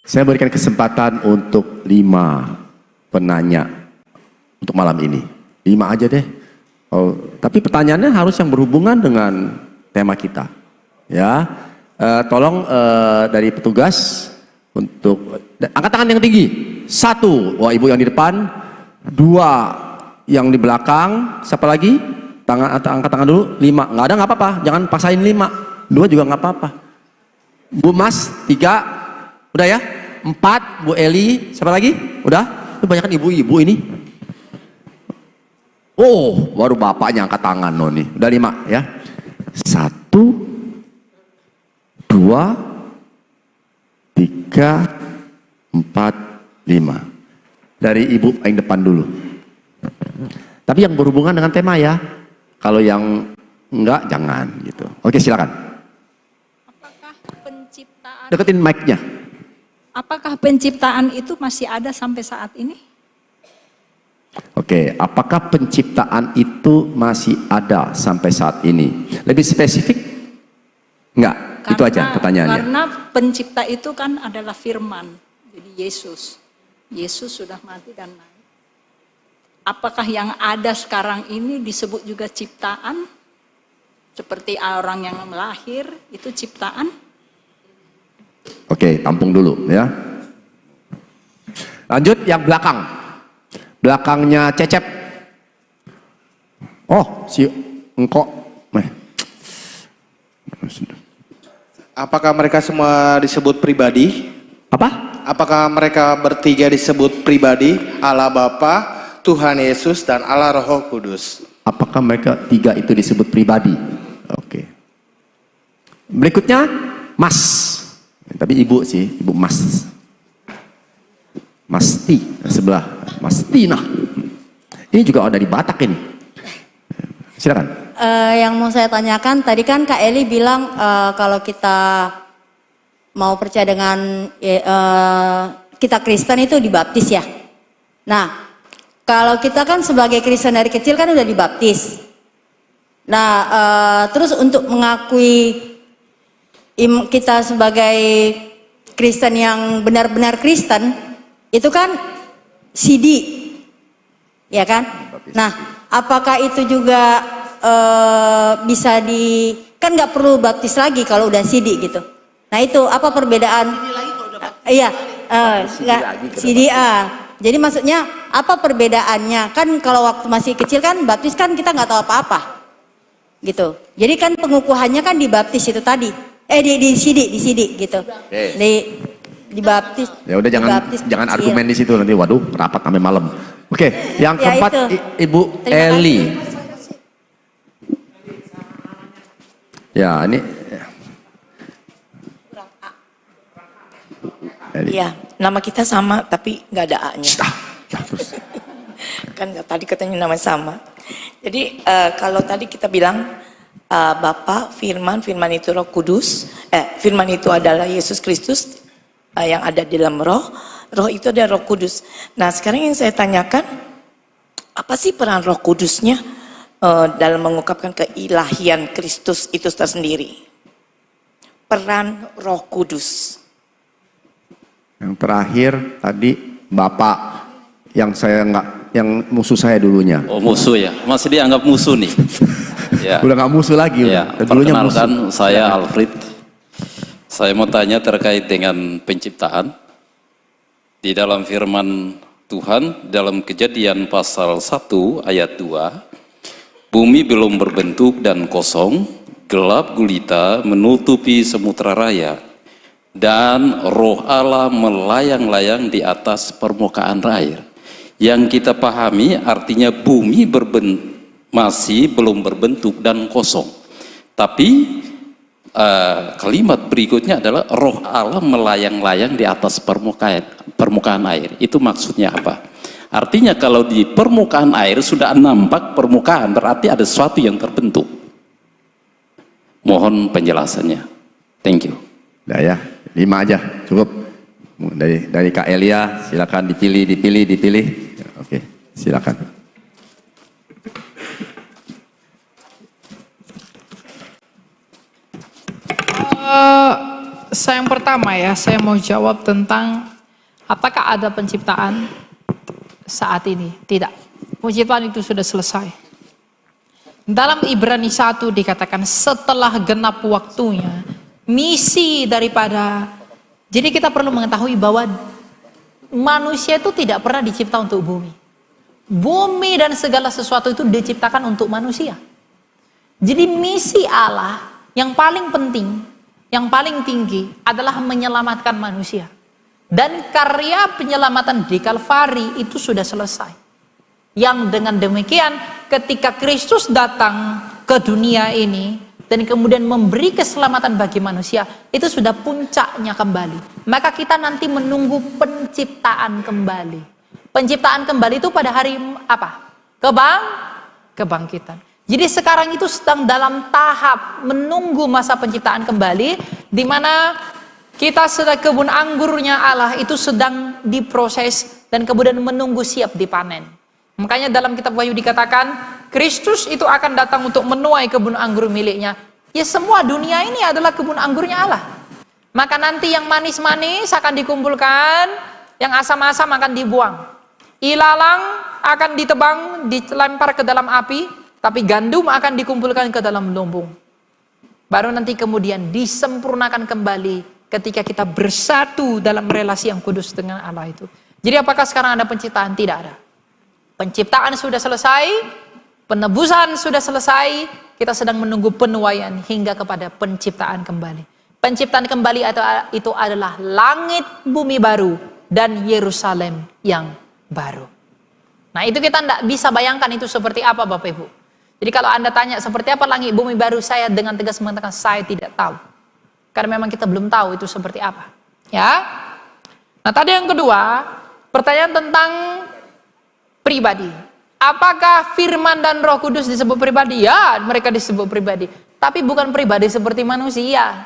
Saya berikan kesempatan untuk 5 penanya untuk malam ini. 5 aja deh. Oh, tapi pertanyaannya harus yang berhubungan dengan tema kita. Ya, tolong dari petugas untuk angkat tangan yang tinggi. 1, wah ibu yang di depan. 2 yang di belakang. Siapa lagi? Angkat tangan dulu. 5, nggak ada nggak apa-apa. Jangan paksain 5. 2 juga nggak apa-apa. Bu Mas 3. Udah ya? 4, Bu Eli, siapa lagi? Udah? Itu banyak kan ibu-ibu ini. Oh, baru bapaknya angkat tangan loh nih. Udah 5 ya. 1, 2, 3, 4, 5. Dari ibu yang depan dulu. Tapi yang berhubungan dengan tema ya. Kalau yang enggak, jangan gitu. Oke, silakan. Apakah penciptaan Deketin mic-nya. Apakah penciptaan itu masih ada sampai saat ini? Oke, apakah penciptaan itu masih ada sampai saat ini? Lebih spesifik? Enggak, itu aja pertanyaannya. Karena pencipta itu kan adalah firman, jadi Yesus. Yesus sudah mati dan naik. Apakah yang ada sekarang ini disebut juga ciptaan? Seperti orang yang melahir, itu ciptaan? Oke, tampung dulu ya. Lanjut yang belakang. Belakangnya Cecep. Oh, si engkok. Apakah mereka semua disebut pribadi? Apa? Apakah mereka bertiga disebut pribadi? Allah Bapa, Tuhan Yesus, dan Allah Roh Kudus. Apakah mereka 3 itu disebut pribadi? Oke. Berikutnya Mas. Tapi ibu sih, ibu Mas. Masti sebelah, Mastina. Ini juga ada di Batak ini. Silakan. Yang mau saya tanyakan tadi kan Kak Eli bilang kalau kita mau percaya dengan kita Kristen itu dibaptis ya. Nah, kalau kita kan sebagai Kristen dari kecil kan udah dibaptis. Nah, terus untuk mengakui kita sebagai Kristen yang benar-benar Kristen itu kan CD, ya kan? Nah, apakah itu juga bisa kan nggak perlu baptis lagi kalau udah CD gitu? Nah itu apa perbedaan? Iya, CDA. Jadi maksudnya apa perbedaannya? Kan kalau waktu masih kecil kan baptis kan kita nggak tahu apa-apa, gitu. Jadi kan pengukuhannya kan di baptis itu tadi. Di CD gitu. Di baptis. Ya udah jangan argumen di situ nanti. Waduh, rapat sampai malam. Oke, yang keempat Ibu Eli. Ya, ini Iya, nama kita sama tapi nggak ada A-nya. Kan tadi katanya nama sama. Jadi kalau tadi kita bilang Bapa, Firman itu Roh Kudus, Firman itu adalah Yesus Kristus yang ada di dalam Roh itu adalah Roh Kudus. Nah sekarang yang saya tanyakan, apa sih peran Roh Kudusnya dalam mengungkapkan keilahian Kristus itu tersendiri? Peran Roh Kudus. yang terakhir tadi Bapak yang musuh saya dulunya. Oh musuh ya, masih dianggap musuh nih. Ya. Udah nggak musuh lagi. Ya, perkenalkan saya Alfred. Saya mau tanya terkait dengan penciptaan. Di dalam firman Tuhan, dalam Kejadian pasal 1 ayat 2, bumi belum berbentuk dan kosong, gelap gulita menutupi samudra raya, dan roh Allah melayang-layang di atas permukaan air. Yang kita pahami artinya bumi masih belum berbentuk dan kosong. Tapi kalimat berikutnya adalah roh Allah melayang-layang di atas permukaan air. Itu maksudnya apa? Artinya kalau di permukaan air sudah nampak permukaan, berarti ada sesuatu yang terbentuk. Mohon penjelasannya. Thank you. Udah ya, 5 aja cukup. Dari Kak Elia, silakan dipilih. Oke, silakan. Yang pertama ya, saya mau jawab tentang apakah ada penciptaan saat ini? Tidak. Penciptaan itu sudah selesai. Dalam Ibrani 1 dikatakan setelah genap waktunya, misi daripada, jadi kita perlu mengetahui bahwa manusia itu tidak pernah dicipta untuk bumi. Bumi dan segala sesuatu itu diciptakan untuk manusia. Jadi misi Allah yang paling penting, yang paling tinggi adalah menyelamatkan manusia. Dan karya penyelamatan di Kalvari itu sudah selesai. Yang dengan demikian ketika Kristus datang ke dunia ini dan kemudian memberi keselamatan bagi manusia, itu sudah puncaknya kembali. Maka kita nanti menunggu penciptaan kembali. Penciptaan kembali itu pada hari apa? Kebangkitan. Jadi sekarang itu sedang dalam tahap menunggu masa penciptaan kembali, di mana kita sedang kebun anggurnya Allah itu sedang diproses dan kemudian menunggu siap dipanen. Makanya dalam kitab Wahyu dikatakan Kristus itu akan datang untuk menuai kebun anggur miliknya. Ya semua dunia ini adalah kebun anggurnya Allah. Maka nanti yang manis-manis akan dikumpulkan, yang asam-asam akan dibuang. Ilalang akan ditebang, dilempar ke dalam api, tapi gandum akan dikumpulkan ke dalam lumbung. Baru nanti kemudian disempurnakan kembali ketika kita bersatu dalam relasi yang kudus dengan Allah itu. Jadi apakah sekarang ada penciptaan? Tidak ada. Penciptaan sudah selesai, penebusan sudah selesai, kita sedang menunggu penuaian hingga kepada penciptaan kembali. Penciptaan kembali itu adalah langit bumi baru dan Yerusalem yang baru. Nah itu kita tidak bisa bayangkan itu seperti apa Bapak Ibu. Jadi kalau Anda tanya seperti apa langit bumi baru, saya dengan tegas mengatakan saya tidak tahu. Karena memang kita belum tahu itu seperti apa. Ya. Nah tadi yang kedua, pertanyaan tentang pribadi. Apakah Firman dan Roh Kudus disebut pribadi? Ya, mereka disebut pribadi. Tapi bukan pribadi seperti manusia.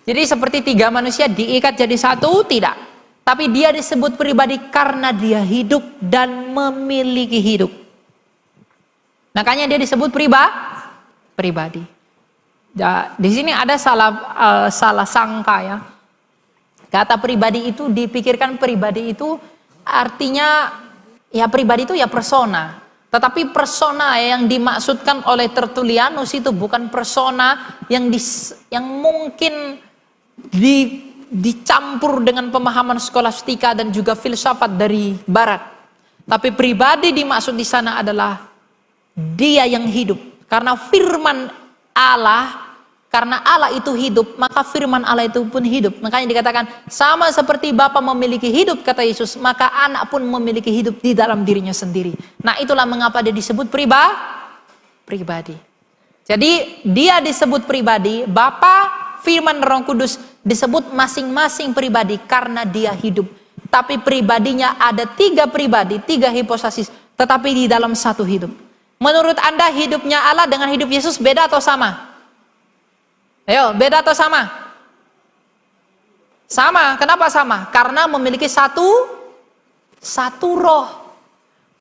Jadi seperti tiga manusia diikat jadi satu, tidak. Tapi dia disebut pribadi karena dia hidup dan memiliki hidup. Makanya dia disebut pribadi. Ya, di sini ada salah sangka ya. Kata pribadi itu dipikirkan pribadi itu artinya ya pribadi itu ya persona. Tetapi persona yang dimaksudkan oleh Tertullianus itu bukan persona yang mungkin dicampur dengan pemahaman skolastika dan juga filsafat dari barat. Tapi pribadi dimaksud di sana adalah dia yang hidup. Karena firman Allah, karena Allah itu hidup, maka firman Allah itu pun hidup. Makanya dikatakan sama seperti Bapa memiliki hidup, kata Yesus, maka anak pun memiliki hidup di dalam dirinya sendiri. Nah itulah mengapa dia disebut pribadi. Jadi dia disebut pribadi, Bapa, Firman, Roh Kudus disebut masing-masing pribadi karena dia hidup. Tapi pribadinya ada tiga pribadi, tiga hipostasis, tetapi di dalam satu hidup. Menurut Anda hidupnya Allah dengan hidup Yesus beda atau sama? Ayo, beda atau sama? Sama. Kenapa sama? Karena memiliki satu roh.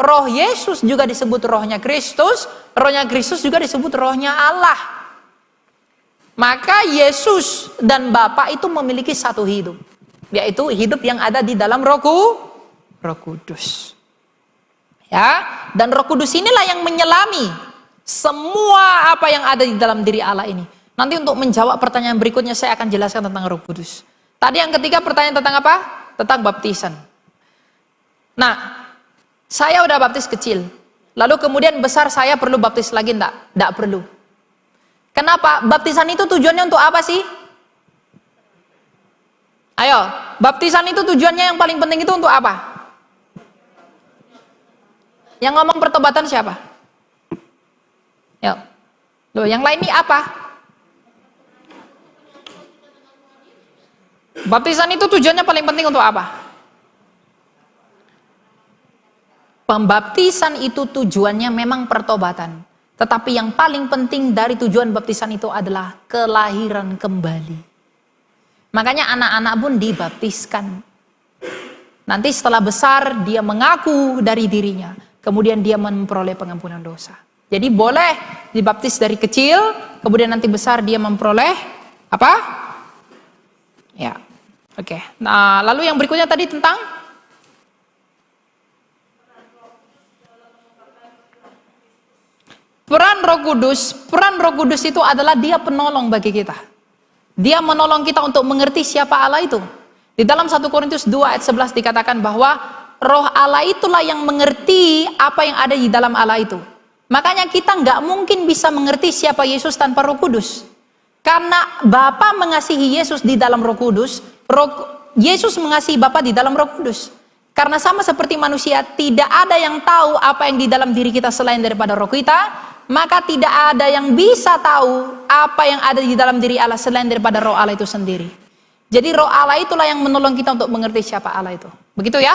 Roh Yesus juga disebut rohnya Kristus. Rohnya Kristus juga disebut rohnya Allah. Maka Yesus dan Bapa itu memiliki satu hidup. Yaitu hidup yang ada di dalam Roh Kudus. Ya, dan Roh Kudus inilah yang menyelami semua apa yang ada di dalam diri Allah ini. Nanti untuk menjawab pertanyaan berikutnya saya akan jelaskan tentang Roh Kudus. Tadi yang ketiga pertanyaan tentang apa? Tentang baptisan. Nah, saya udah baptis kecil. Lalu kemudian besar saya perlu baptis lagi enggak? Enggak perlu. Kenapa? Baptisan itu tujuannya untuk apa sih? Ayo, baptisan itu tujuannya yang paling penting itu untuk apa? Yang ngomong pertobatan siapa? Yuk. Loh, yang lain ini apa? Baptisan itu tujuannya paling penting untuk apa? Pembaptisan itu tujuannya memang pertobatan. Tetapi yang paling penting dari tujuan baptisan itu adalah kelahiran kembali. Makanya anak-anak pun dibaptiskan. Nanti setelah besar dia mengaku dari dirinya. Kemudian dia memperoleh pengampunan dosa. Jadi boleh dibaptis dari kecil, kemudian nanti besar dia memperoleh apa? Ya. Oke. Nah, lalu yang berikutnya tadi tentang peran Roh Kudus. Peran Roh Kudus itu adalah dia penolong bagi kita. Dia menolong kita untuk mengerti siapa Allah itu. Di dalam 1 Korintus 2 ayat 11 dikatakan bahwa Roh Allah itulah yang mengerti apa yang ada di dalam Allah itu. Makanya kita nggak mungkin bisa mengerti siapa Yesus tanpa Roh Kudus. Karena Bapa mengasihi Yesus di dalam Roh Kudus, Yesus mengasihi Bapa di dalam Roh Kudus. Karena sama seperti manusia, tidak ada yang tahu apa yang di dalam diri kita selain daripada roh kita, maka tidak ada yang bisa tahu apa yang ada di dalam diri Allah selain daripada roh Allah itu sendiri. Jadi roh Allah itulah yang menolong kita untuk mengerti siapa Allah itu. Begitu ya?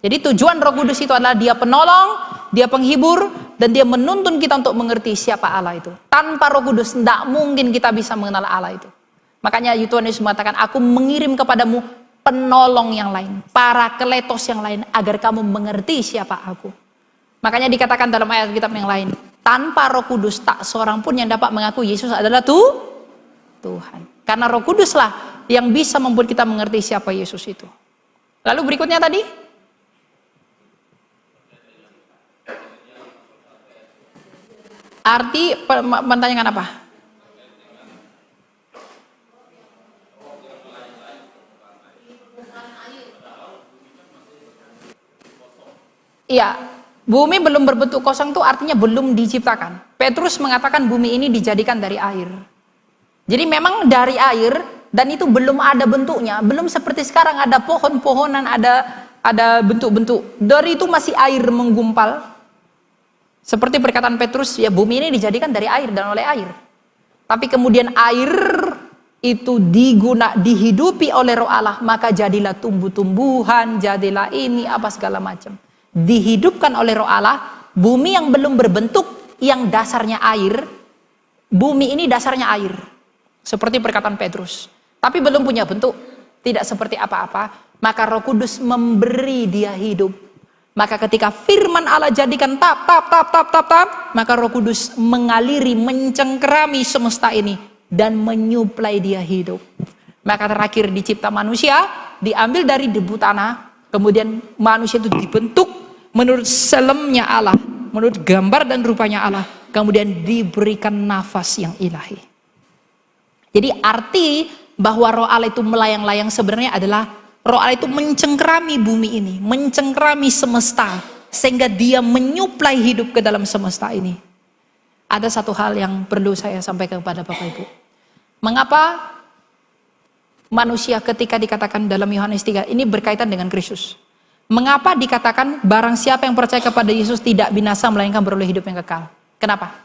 Jadi tujuan Roh Kudus itu adalah dia penolong, dia penghibur, dan dia menuntun kita untuk mengerti siapa Allah itu. Tanpa Roh Kudus tidak mungkin kita bisa mengenal Allah itu. Makanya Tuhan Yesus mengatakan, aku mengirim kepadamu penolong yang lain, parakletos yang lain, agar kamu mengerti siapa aku. Makanya dikatakan dalam ayat kitab yang lain, tanpa Roh Kudus tak seorang pun yang dapat mengaku Yesus adalah Tuhan. Karena Roh Kuduslah yang bisa membuat kita mengerti siapa Yesus itu. Lalu berikutnya tadi, arti menanyakan apa? Iya, bumi belum berbentuk kosong itu artinya belum diciptakan. Petrus mengatakan bumi ini dijadikan dari air. Jadi memang dari air dan itu belum ada bentuknya, belum seperti sekarang ada pohon-pohonan, ada bentuk-bentuk. Dari itu masih air menggumpal. Seperti perkataan Petrus, ya bumi ini dijadikan dari air dan oleh air. Tapi kemudian air itu dihidupi oleh Roh Allah, maka jadilah tumbuh-tumbuhan, jadilah ini apa segala macam. Dihidupkan oleh Roh Allah, bumi yang belum berbentuk, yang dasarnya air, bumi ini dasarnya air. Seperti perkataan Petrus. Tapi belum punya bentuk, tidak seperti apa-apa, maka Roh Kudus memberi dia hidup. Maka ketika firman Allah jadikan tap, maka Roh Kudus mengaliri, mencengkerami semesta ini dan menyuplai dia hidup. Maka terakhir dicipta manusia, diambil dari debu tanah, kemudian manusia itu dibentuk menurut selemnya Allah, menurut gambar dan rupanya Allah, kemudian diberikan nafas yang ilahi. Jadi arti bahwa Roh Allah itu melayang-layang sebenarnya adalah Roh Allah itu mencengkerami bumi ini, mencengkerami semesta, sehingga dia menyuplai hidup ke dalam semesta ini. Ada satu hal yang perlu saya sampaikan kepada Bapak Ibu. Mengapa manusia ketika dikatakan dalam Yohanes 3, ini berkaitan dengan Kristus. Mengapa dikatakan barang siapa yang percaya kepada Yesus tidak binasa melainkan beroleh hidup yang kekal? Kenapa?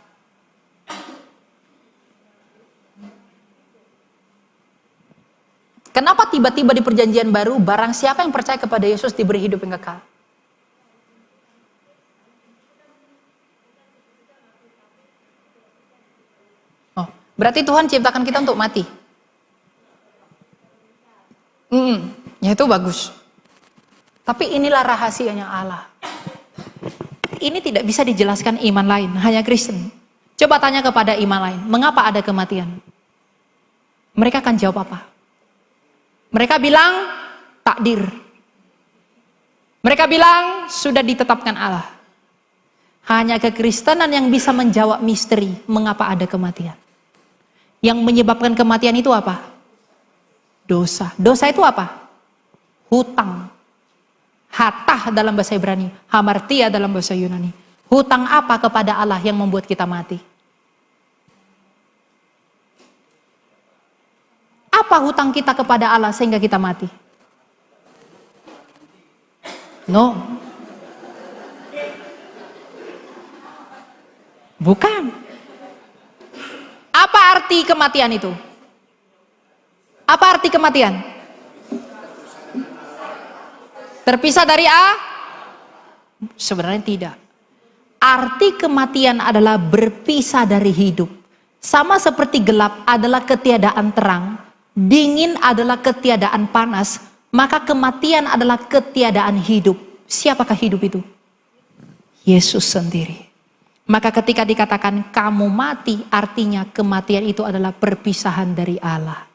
Kenapa tiba-tiba di perjanjian baru barang siapa yang percaya kepada Yesus diberi hidup yang kekal? Oh, berarti Tuhan ciptakan kita untuk mati. Ya itu bagus. Tapi inilah rahasianya Allah. Ini tidak bisa dijelaskan iman lain, hanya Kristen. Coba tanya kepada iman lain, mengapa ada kematian? Mereka akan jawab apa? Mereka bilang takdir. Mereka bilang sudah ditetapkan Allah. Hanya kekristenan yang bisa menjawab misteri mengapa ada kematian. Yang menyebabkan kematian itu apa? Dosa. Dosa itu apa? Hutang. Hatah dalam bahasa Ibrani, hamartia dalam bahasa Yunani. Hutang apa kepada Allah yang membuat kita mati? Apa hutang kita kepada Allah sehingga kita mati? No. Bukan. Apa arti kematian itu? Apa arti kematian? Terpisah dari Sebenarnya tidak. Arti kematian adalah berpisah dari hidup. Sama seperti gelap adalah ketiadaan terang. Dingin adalah ketiadaan panas, maka kematian adalah ketiadaan hidup. Siapakah hidup itu? Yesus sendiri. Maka ketika dikatakan kamu mati, artinya kematian itu adalah perpisahan dari Allah.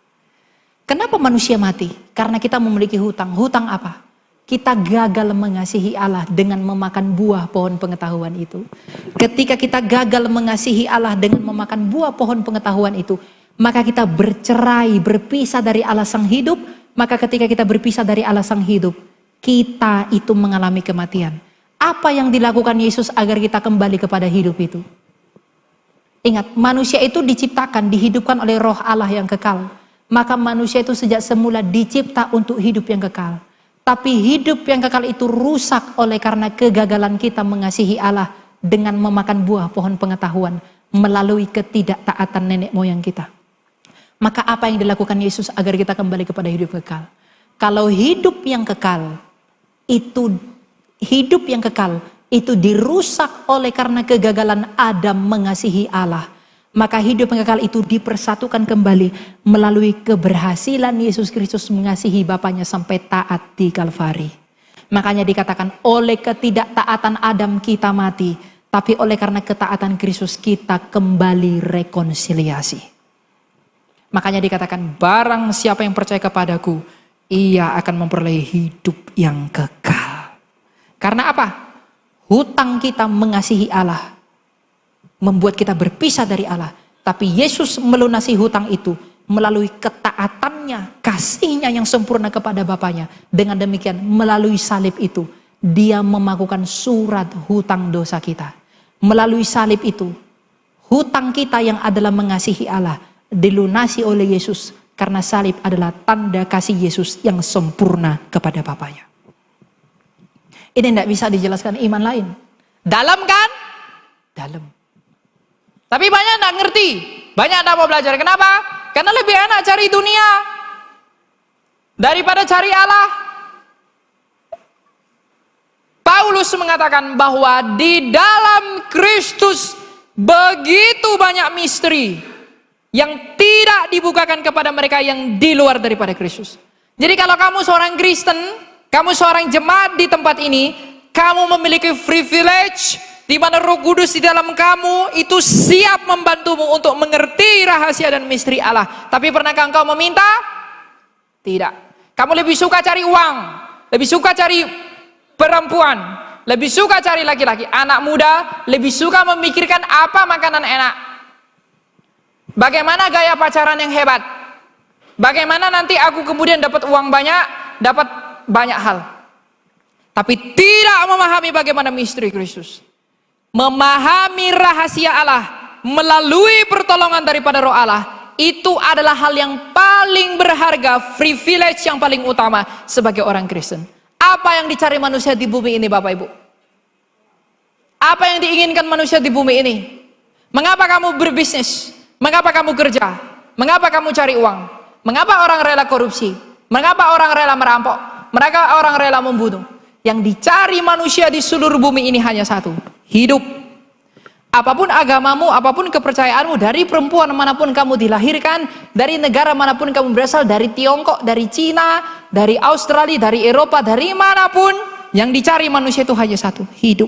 Kenapa manusia mati? Karena kita memiliki hutang. Hutang apa? Kita gagal mengasihi Allah dengan memakan buah pohon pengetahuan itu. Ketika kita gagal mengasihi Allah dengan memakan buah pohon pengetahuan itu, maka kita bercerai, berpisah dari Allah sang hidup. Maka ketika kita berpisah dari Allah sang hidup, kita itu mengalami kematian. Apa yang dilakukan Yesus agar kita kembali kepada hidup itu? Ingat, manusia itu diciptakan, dihidupkan oleh roh Allah yang kekal. Maka manusia itu sejak semula dicipta untuk hidup yang kekal. Tapi hidup yang kekal itu rusak oleh karena kegagalan kita mengasihi Allah dengan memakan buah pohon pengetahuan melalui ketidaktaatan nenek moyang kita. Maka apa yang dilakukan Yesus agar kita kembali kepada hidup kekal? Kalau hidup yang kekal itu dirusak oleh karena kegagalan Adam mengasihi Allah. Maka hidup yang kekal itu dipersatukan kembali melalui keberhasilan Yesus Kristus mengasihi Bapaknya sampai taat di Kalvari. Makanya dikatakan oleh ketidaktaatan Adam kita mati, tapi oleh karena ketaatan Kristus kita kembali rekonsiliasi. Makanya dikatakan barang siapa yang percaya kepadaku, ia akan memperoleh hidup yang kekal. Karena apa? Hutang kita mengasihi Allah membuat kita berpisah dari Allah. Tapi Yesus melunasi hutang itu melalui ketaatannya, kasihnya yang sempurna kepada Bapaknya. Dengan demikian melalui salib itu, dia memakukan surat hutang dosa kita. Melalui salib itu, hutang kita yang adalah mengasihi Allah dilunasi oleh Yesus. Karena salib adalah tanda kasih Yesus yang sempurna kepada Bapaknya. Ini tidak bisa dijelaskan iman lain. Dalam kan? Dalam. Tapi banyak tidak ngerti, banyak tidak mau belajar. Kenapa? Karena lebih enak cari dunia daripada cari Allah. Paulus mengatakan bahwa di dalam Kristus begitu banyak misteri yang tidak dibukakan kepada mereka yang di luar daripada Kristus. Jadi kalau kamu seorang Kristen, kamu seorang jemaat di tempat ini, kamu memiliki privilege di mana Roh Kudus di dalam kamu itu siap membantumu untuk mengerti rahasia dan misteri Allah. Tapi pernahkah engkau meminta? Tidak. Kamu lebih suka cari uang, lebih suka cari perempuan, lebih suka cari laki-laki. Anak muda lebih suka memikirkan apa makanan enak, bagaimana gaya pacaran yang hebat, bagaimana nanti aku kemudian dapat uang banyak, dapat banyak hal. Tapi tidak memahami bagaimana misteri Kristus. Memahami rahasia Allah melalui pertolongan daripada Roh Allah, itu adalah hal yang paling berharga, privilege yang paling utama sebagai orang Kristen. Apa yang dicari manusia di bumi ini, Bapak Ibu? Apa yang diinginkan manusia di bumi ini? Mengapa kamu berbisnis? Mengapa kamu kerja? Mengapa kamu cari uang? Mengapa orang rela korupsi? Mengapa orang rela merampok? Mengapa orang rela membunuh? Yang dicari manusia di seluruh bumi ini hanya satu, hidup. Apapun agamamu, apapun kepercayaanmu, dari perempuan manapun kamu dilahirkan, dari negara manapun kamu berasal, dari Tiongkok, dari Cina, dari Australia, dari Eropa, dari manapun, yang dicari manusia itu hanya satu, hidup.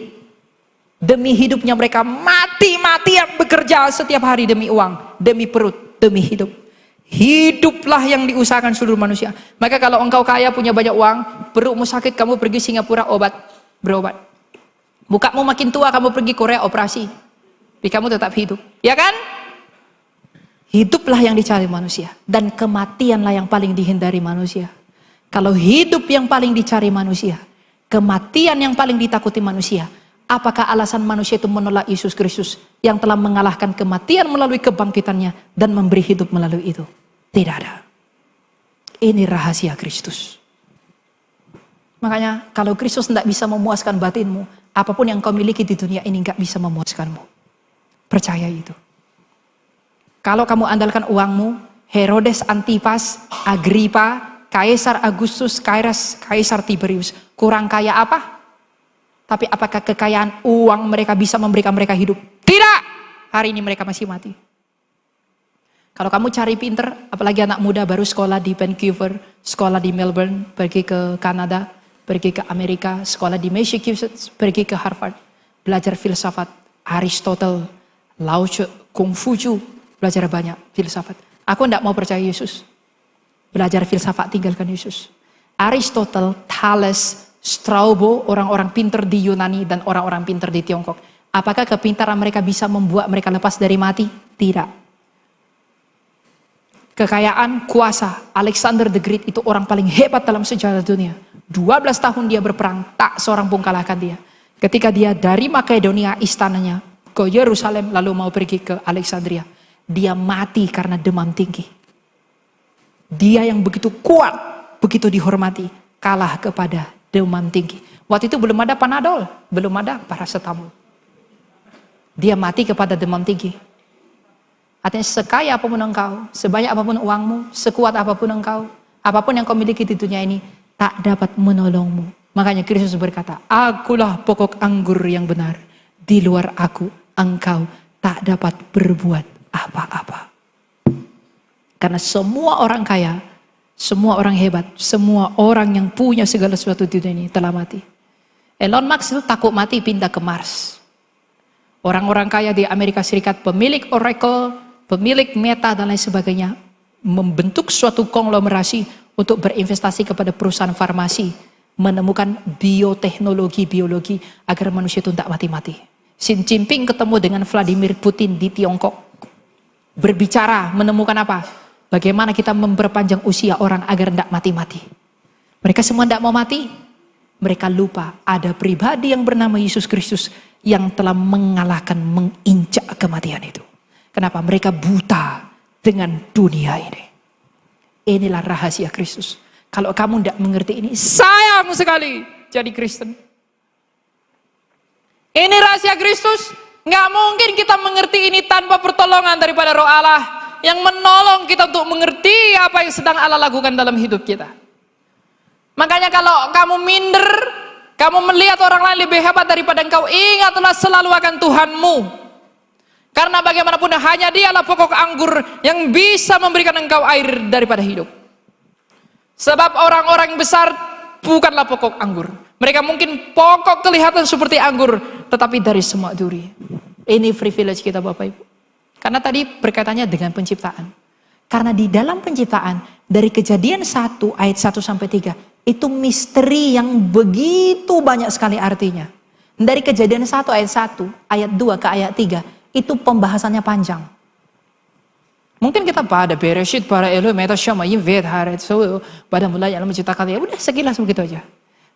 Demi hidupnya mereka mati-matian bekerja setiap hari demi uang, demi perut, demi hidup. Hiduplah yang diusahakan seluruh manusia. Maka kalau engkau kaya, punya banyak uang, perutmu sakit, kamu pergi Singapura berobat. Mukamu makin tua, kamu pergi Korea operasi. Tapi kamu tetap hidup, ya kan? Hiduplah yang dicari manusia, dan kematianlah yang paling dihindari manusia. Kalau hidup yang paling dicari manusia, kematian yang paling ditakuti manusia, apakah alasan manusia itu menolak Yesus Kristus yang telah mengalahkan kematian melalui kebangkitannya dan memberi hidup melalui itu? Tidak ada. Ini rahasia Kristus. Makanya kalau Kristus tidak bisa memuaskan batinmu, apapun yang kau miliki di dunia ini nggak bisa memuaskanmu. Percaya itu. Kalau kamu andalkan uangmu, Herodes Antipas, Agripa, Kaisar Agustus, Kaisar Tiberius, kurang kaya apa? Tapi apakah kekayaan uang mereka bisa memberikan mereka hidup? Tidak! Hari ini mereka masih mati. Kalau kamu cari pinter, apalagi anak muda baru sekolah di Vancouver, sekolah di Melbourne, pergi ke Kanada, pergi ke Amerika, sekolah di Massachusetts, pergi ke Harvard, belajar filsafat, Aristotle, Lao Tzu, Kung Fu, belajar banyak filsafat. Aku tidak mau percaya Yesus. Belajar filsafat, tinggalkan Yesus. Aristotle, Thales, Strabo, orang-orang pintar di Yunani dan orang-orang pintar di Tiongkok. Apakah kepintaran mereka bisa membuat mereka lepas dari mati? Tidak. Kekayaan, kuasa, Alexander the Great itu orang paling hebat dalam sejarah dunia. 12 tahun dia berperang, tak seorang pun kalahkan dia. Ketika dia dari Makedonia istananya ke Yerusalem lalu mau pergi ke Alexandria, dia mati karena demam tinggi. Dia yang begitu kuat, begitu dihormati, kalah kepada demam tinggi. Waktu itu belum ada Panadol, belum ada paracetamol. Dia mati kepada demam tinggi. Artinya sekaya apapun engkau, sebanyak apapun uangmu, sekuat apapun engkau, apapun yang kau miliki di dunia ini, tak dapat menolongmu. Makanya Kristus berkata, akulah pokok anggur yang benar. Di luar aku, engkau tak dapat berbuat apa-apa. Karena semua orang kaya, semua orang hebat, semua orang yang punya segala sesuatu di dunia ini telah mati. Elon Musk itu takut mati, pindah ke Mars. Orang-orang kaya di Amerika Serikat, pemilik Oracle, pemilik Meta dan lain sebagainya, membentuk suatu konglomerasi untuk berinvestasi kepada perusahaan farmasi, menemukan bioteknologi, biologi, agar manusia itu tidak mati-mati. Xi Jinping ketemu dengan Vladimir Putin di Tiongkok, berbicara, menemukan apa? Bagaimana kita memperpanjang usia orang agar tidak mati-mati. Mereka semua tidak mau mati. Mereka lupa ada pribadi yang bernama Yesus Kristus yang telah mengalahkan, menginjak kematian itu. Kenapa? Mereka buta dengan dunia ini. Inilah rahasia Kristus. Kalau kamu tidak mengerti ini, sayang sekali jadi Kristen. Ini rahasia Kristus. Nggak mungkin kita mengerti ini tanpa pertolongan daripada Roh Allah yang menolong kita untuk mengerti apa yang sedang Allah lakukan dalam hidup kita. Makanya kalau kamu minder, kamu melihat orang lain lebih hebat daripada engkau, ingatlah selalu akan Tuhanmu. Karena bagaimanapun hanya Dialah pokok anggur yang bisa memberikan engkau air daripada hidup. Sebab orang-orang besar bukanlah pokok anggur. Mereka mungkin pokok kelihatan seperti anggur, tetapi dari semua duri. Ini privilege kita Bapak Ibu. Karena tadi berkaitannya dengan penciptaan. Karena di dalam penciptaan, dari Kejadian 1 ayat 1 sampai 3, itu misteri yang begitu banyak sekali artinya. Dari Kejadian 1 ayat 1, ayat 2 ke ayat 3, itu pembahasannya panjang. Mungkin kita pada Bereshit, para Elohim, Meta, Shama, Yinvet, Haret, pada mulanya Allah menciptakan, ya udah sekilas begitu aja.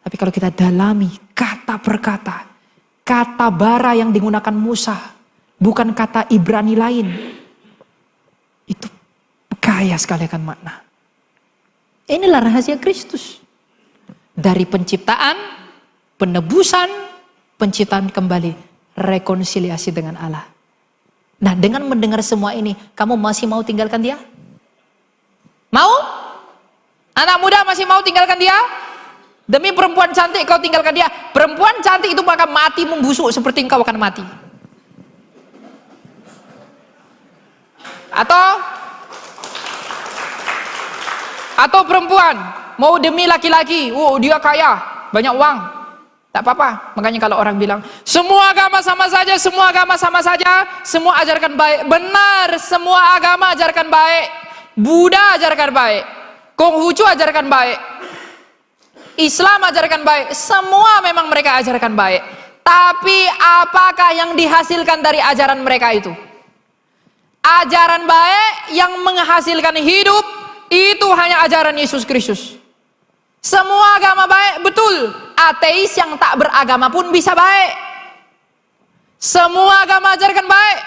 Tapi kalau kita dalami kata per kata, kata bara yang digunakan Musa, bukan kata Ibrani lain, itu kaya sekali akan makna. Inilah rahasia Kristus. Dari penciptaan, penebusan, penciptaan kembali, rekonsiliasi dengan Allah. Nah, dengan mendengar semua ini, kamu masih mau tinggalkan dia? Mau? Anak muda masih mau tinggalkan dia? Demi perempuan cantik kau tinggalkan dia? Perempuan cantik itu akan mati membusuk seperti engkau akan mati. Atau perempuan mau demi laki-laki, oh dia kaya, banyak uang, tak apa-apa. Makanya kalau orang bilang semua agama sama saja, semua agama sama saja, semua ajarkan baik. Benar, semua agama ajarkan baik. Buddha ajarkan baik, Konghucu ajarkan baik, Islam ajarkan baik. Semua memang mereka ajarkan baik. Tapi apakah yang dihasilkan dari ajaran mereka itu? Ajaran baik yang menghasilkan hidup itu hanya ajaran Yesus Kristus. Semua agama baik, betul. Ateis yang tak beragama pun bisa baik. Semua agama ajarkan baik.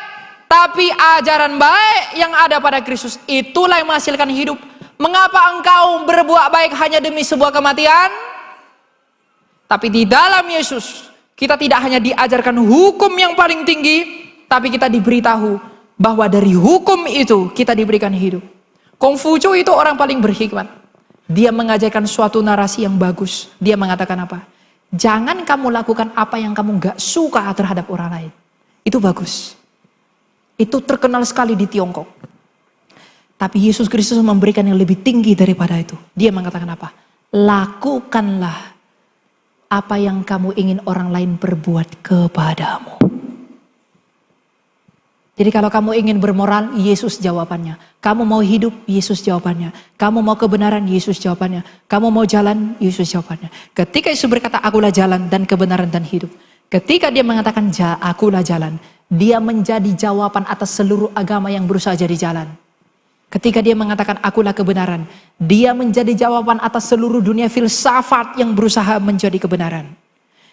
Tapi ajaran baik yang ada pada Kristus itulah yang menghasilkan hidup. Mengapa engkau berbuat baik hanya demi sebuah kematian? Tapi di dalam Yesus kita tidak hanya diajarkan hukum yang paling tinggi, tapi kita diberitahu bahwa dari hukum itu kita diberikan hidup. Konghucu itu orang paling berhikmat. Dia mengajarkan suatu narasi yang bagus. Dia mengatakan apa? Jangan kamu lakukan apa yang kamu gak suka terhadap orang lain. Itu bagus. Itu terkenal sekali di Tiongkok. Tapi Yesus Kristus memberikan yang lebih tinggi daripada itu. Dia mengatakan apa? Lakukanlah apa yang kamu ingin orang lain berbuat kepadamu. Jadi kalau kamu ingin bermoral, Yesus jawabannya. Kamu mau hidup, Yesus jawabannya. Kamu mau kebenaran, Yesus jawabannya. Kamu mau jalan, Yesus jawabannya. Ketika Yesus berkata, akulah jalan dan kebenaran dan hidup. Ketika dia mengatakan, akulah jalan. Dia menjadi jawaban atas seluruh agama yang berusaha jadi jalan. Ketika dia mengatakan, akulah kebenaran. Dia menjadi jawaban atas seluruh dunia filsafat yang berusaha menjadi kebenaran.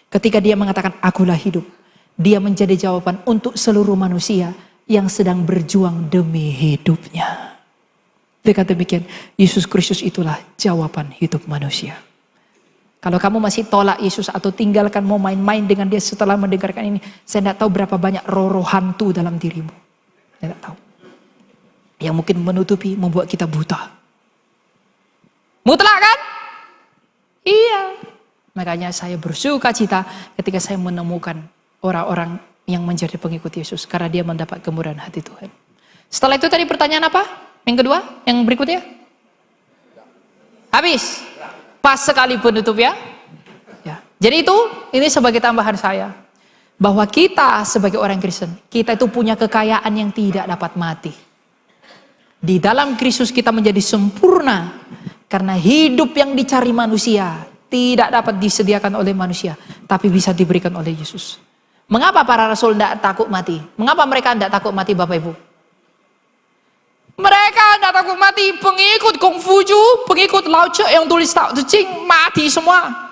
Ketika dia mengatakan, akulah hidup. Dia menjadi jawaban untuk seluruh manusia yang sedang berjuang demi hidupnya. Dengan demikian, Yesus Kristus itulah jawaban hidup manusia. Kalau kamu masih tolak Yesus atau tinggalkan mau main-main dengan dia setelah mendengarkan ini, saya tidak tahu berapa banyak roh-roh hantu dalam dirimu. Saya tidak tahu. Yang mungkin menutupi, membuat kita buta. Mutlak kan? Iya. Makanya saya bersuka cita ketika saya menemukan orang-orang yang menjadi pengikut Yesus karena dia mendapat kemurahan hati Tuhan. Setelah itu tadi pertanyaan apa? Yang kedua, yang berikutnya? Habis. Pas sekali penutup ya. Jadi ini sebagai tambahan saya. Bahwa kita sebagai orang Kristen, kita itu punya kekayaan yang tidak dapat mati. Di dalam Kristus kita menjadi sempurna. Karena hidup yang dicari manusia tidak dapat disediakan oleh manusia. Tapi bisa diberikan oleh Yesus. Mengapa para rasul tidak takut mati? Mengapa mereka tidak takut mati Bapak Ibu? Mereka tidak takut mati. Pengikut Kongfucu, pengikut Lao Tzu yang tulis Tao Te Ching mati semua.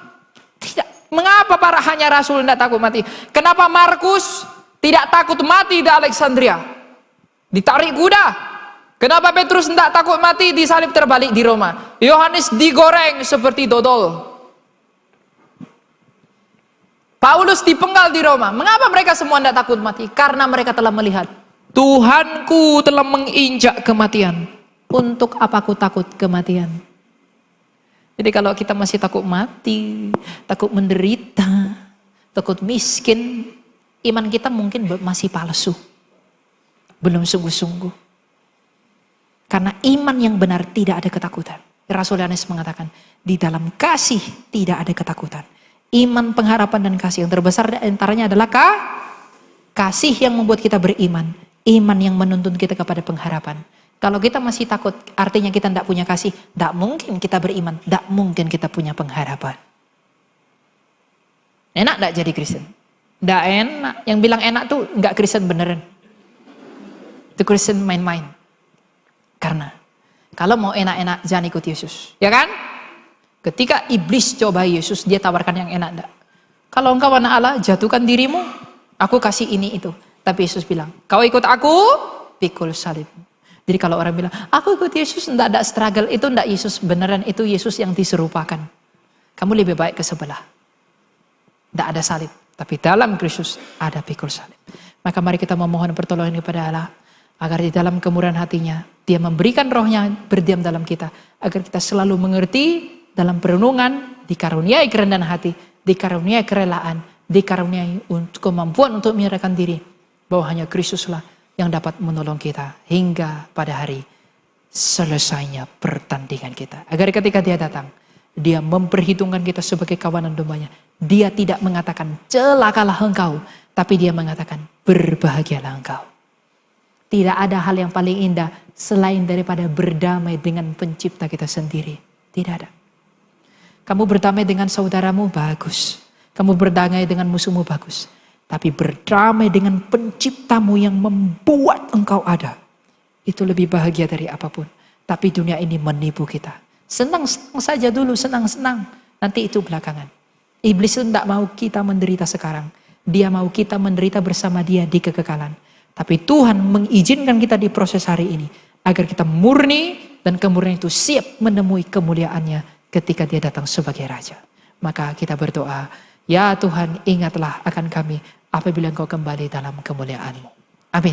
Tidak. Mengapa para hanya rasul tidak takut mati? Kenapa Markus tidak takut mati di Alexandria? Ditarik kuda. Kenapa Petrus tidak takut mati disalib terbalik di Roma? Yohanes digoreng seperti dodol. Paulus dipenggal di Roma. Mengapa mereka semua tidak takut mati? Karena mereka telah melihat. Tuhanku telah menginjak kematian. Untuk apa aku takut kematian? Jadi kalau kita masih takut mati, takut menderita, takut miskin, iman kita mungkin masih palsu. Belum sungguh-sungguh. Karena iman yang benar tidak ada ketakutan. Rasul Yohanes mengatakan, di dalam kasih tidak ada ketakutan. Iman, pengharapan, dan kasih yang terbesar antaranya adalah kasih yang membuat kita beriman. Iman yang menuntun kita kepada pengharapan. Kalau kita masih takut, artinya kita tidak punya kasih. Tidak mungkin kita beriman. Tidak mungkin kita punya pengharapan. Enak tidak jadi Kristen? Tidak enak. Yang bilang enak tuh nggak Kristen beneran. Itu Kristen main-main. Karena kalau mau enak-enak jangan ikut Yesus. Ya kan? Ketika iblis coba Yesus, dia tawarkan yang enak enggak? Kalau engkau anak Allah, jatuhkan dirimu, aku kasih ini itu. Tapi Yesus bilang, kau ikut aku, pikul salib. Jadi kalau orang bilang, aku ikut Yesus, enggak ada struggle, itu enggak Yesus beneran, itu Yesus yang diserupakan. Kamu lebih baik ke sebelah. Enggak ada salib, tapi dalam Kristus ada pikul salib. Maka mari kita memohon pertolongan kepada Allah, agar di dalam kemurahan hatinya, dia memberikan rohnya berdiam dalam kita, agar kita selalu mengerti dalam perenungan, dikaruniai kerendahan hati, dikaruniai kerelaan, dikaruniai kemampuan untuk menyerahkan diri, bahwa hanya Kristuslah yang dapat menolong kita hingga pada hari selesainya pertandingan kita. Agar ketika dia datang, dia memperhitungkan kita sebagai kawanan dombanya. Dia tidak mengatakan celakalah engkau, tapi dia mengatakan berbahagialah engkau. Tidak ada hal yang paling indah selain daripada berdamai dengan pencipta kita sendiri. Tidak ada. Kamu berdamai dengan saudaramu, bagus. Kamu berdamai dengan musuhmu, bagus. Tapi berdamai dengan penciptamu yang membuat engkau ada. Itu lebih bahagia dari apapun. Tapi dunia ini menipu kita. Senang-senang saja dulu, senang-senang. Nanti itu belakangan. Iblis itu tidak mau kita menderita sekarang. Dia mau kita menderita bersama dia di kekekalan. Tapi Tuhan mengizinkan kita di proses hari ini. Agar kita murni dan kemurnian itu siap menemui kemuliaannya ketika dia datang sebagai Raja. Maka kita berdoa, ya Tuhan ingatlah akan kami apabila Engkau kembali dalam kemuliaan-Mu. Amin.